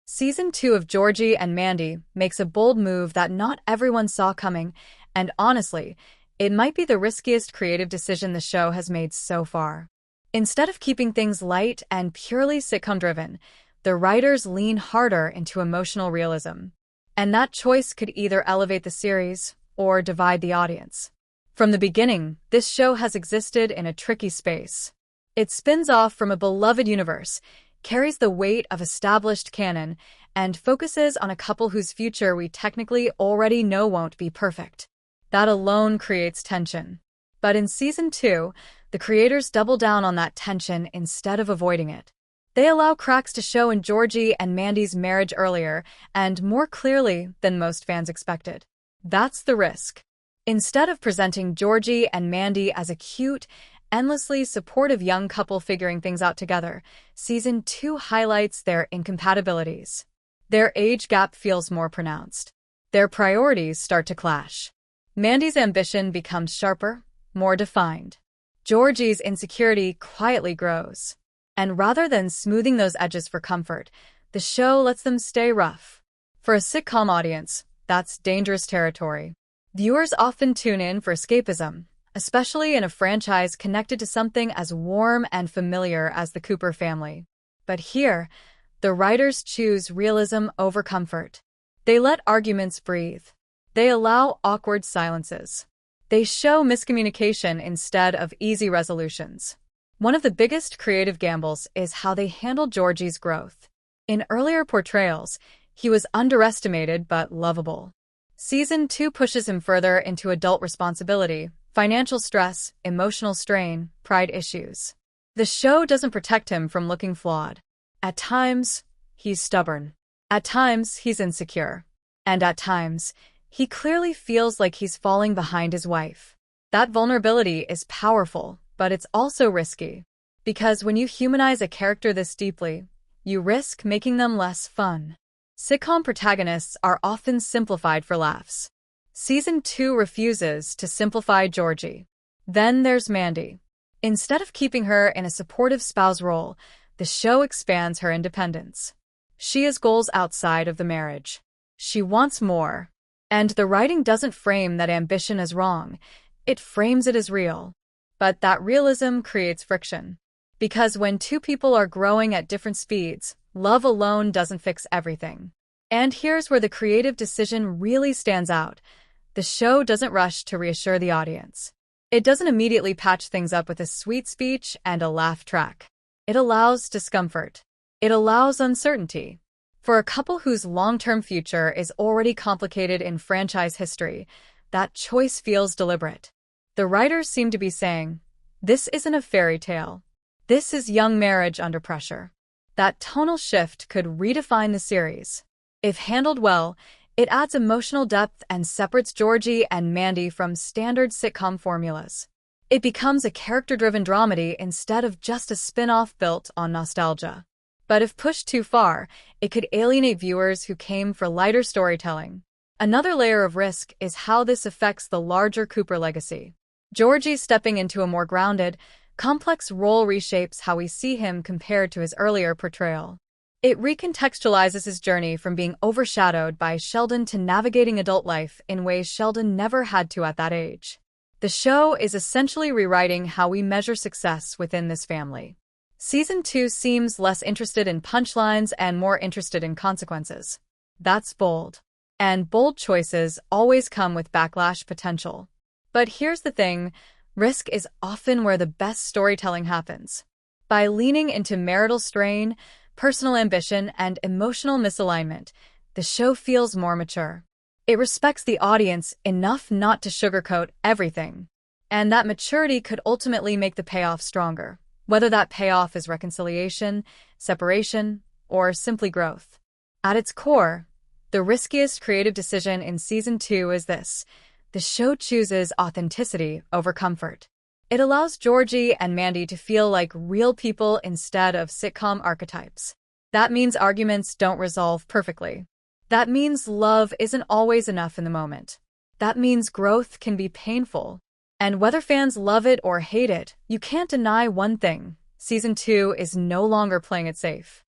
Season 2 of Georgie and Mandy makes a bold move that not everyone saw coming, and honestly, it might be the riskiest creative decision the show has made so far. Instead of keeping things light and purely sitcom-driven, the writers lean harder into emotional realism. And that choice could either elevate the series or divide the audience. From the beginning, this show has existed in a tricky space. It spins off from a beloved universe, carries the weight of established canon, and focuses on a couple whose future we technically already know won't be perfect. That alone creates tension. But in Season 2, the creators double down on that tension instead of avoiding it. They allow cracks to show in Georgie and Mandy's marriage earlier and more clearly than most fans expected. That's the risk. Instead of presenting Georgie and Mandy as a cute, endlessly supportive young couple figuring things out together, Season 2 highlights their incompatibilities. Their age gap feels more pronounced. Their priorities start to clash. Mandy's ambition becomes sharper, more defined. Georgie's insecurity quietly grows. And rather than smoothing those edges for comfort, the show lets them stay rough. For a sitcom audience, that's dangerous territory. Viewers often tune in for escapism, especially in a franchise connected to something as warm and familiar as the Cooper family. But here, the writers choose realism over comfort. They let arguments breathe. They allow awkward silences. They show miscommunication instead of easy resolutions. One of the biggest creative gambles is how they handle Georgie's growth. In earlier portrayals, he was underestimated but lovable. Season 2 pushes him further into adult responsibility, financial stress, emotional strain, pride issues. The show doesn't protect him from looking flawed. At times, he's stubborn. At times, he's insecure. And at times, he clearly feels like he's falling behind his wife. That vulnerability is powerful, but it's also risky. Because when you humanize a character this deeply, you risk making them less fun. Sitcom protagonists are often simplified for laughs. Season 2 refuses to simplify Georgie. Then there's Mandy. Instead of keeping her in a supportive spouse role, the show expands her independence. She has goals outside of the marriage. She wants more. And the writing doesn't frame that ambition as wrong, it frames it as real. But that realism creates friction. Because when two people are growing at different speeds, love alone doesn't fix everything. And here's where the creative decision really stands out. The show doesn't rush to reassure the audience. It doesn't immediately patch things up with a sweet speech and a laugh track. It allows discomfort. It allows uncertainty. For a couple whose long-term future is already complicated in franchise history, that choice feels deliberate. The writers seem to be saying, this isn't a fairy tale. This is young marriage under pressure. That tonal shift could redefine the series. If handled well, it adds emotional depth and separates Georgie and Mandy from standard sitcom formulas. It becomes a character-driven dramedy instead of just a spin-off built on nostalgia. But if pushed too far, it could alienate viewers who came for lighter storytelling. Another layer of risk is how this affects the larger Cooper legacy. Georgie stepping into a more grounded, complex role reshapes how we see him compared to his earlier portrayal. It recontextualizes his journey from being overshadowed by Sheldon to navigating adult life in ways Sheldon never had to at that age. The show is essentially rewriting how we measure success within this family. Season 2 seems less interested in punchlines and more interested in consequences. That's bold. And bold choices always come with backlash potential. But here's the thing, risk is often where the best storytelling happens. By leaning into marital strain, personal ambition, and emotional misalignment, the show feels more mature. It respects the audience enough not to sugarcoat everything. And that maturity could ultimately make the payoff stronger, whether that payoff is reconciliation, separation, or simply growth. At its core, the riskiest creative decision in Season 2 is this. The show chooses authenticity over comfort. It allows Georgie and Mandy to feel like real people instead of sitcom archetypes. That means arguments don't resolve perfectly. That means love isn't always enough in the moment. That means growth can be painful. And whether fans love it or hate it, you can't deny one thing. Season 2 is no longer playing it safe.